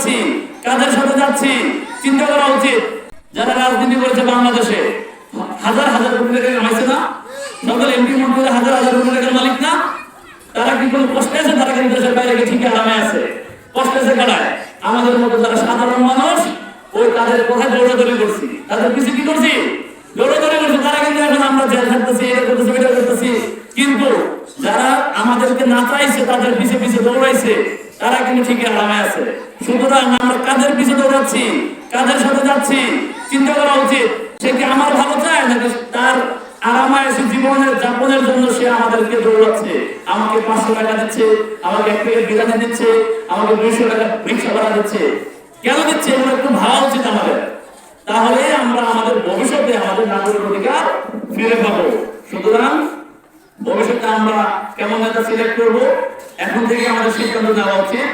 যাচ্ছি, কাদের সাথে যাচ্ছি চিন্তা করা উচিত। যারা রাজনীতি করেছে বাংলাদেশে হাজার হাজার কোটি টাকা কামাইছে না, সকল এমপি মন্ত্রীরা হাজার হাজার কোটি টাকার মালিক না, তারা কি কোনো কষ্টে আছে? তারা কিন্তু দেশের বাইরে গিয়ে ঠিকই আরামে আছে। কষ্টে আছে কাটায়। আমাদের মতো যারা সাধারণ মানুষ ওই তাদের কোথায় দৌড়াদৌড়ি করছি, তাদের পিছিয়ে কি করছি? দৌড়াদৌড়ি করছি। তারা কিন্তু এখন আমরা জেল থাকতেছি, এটা করতেছি, ওইটা করতেছি। কিন্তু যারা আমাদেরকে না চাইছে, তাদের পিছিয়ে পিছিয়ে দৌড়াইছে, তারা কিন্তু ঠিকই আরামে আছে। সুতরাং আমরা কাদের পিছিয়ে দৌড়াচ্ছি, কাদের সাথে যাচ্ছি চিন্তা করা উচিত। সে কি আমার ভালো চায় নাকি তার আরামায়েশী জীবনের যাপনের জন্য সে আমাদেরকে দৌড়াচ্ছে? আমাকে 500 টাকা দিচ্ছে, আমাকে 1 প্লেট বিরিয়ানি দিচ্ছে, আমাকে 200 টাকা রিক্সা ভাড়া দিচ্ছে। কেন দিচ্ছে? এগুলো একটু ভাবা উচিত আমাদের। তাহলে আমরা আমাদের ভবিষ্যতে আমাদের নাগরিক অধিকার ফিরে পাবো। সুতরাং ভবিষ্যতে আমরা কেমন নেতা সিলেক্ট করবো এখন থেকে আমাদের সিদ্ধান্ত নেওয়া উচিত।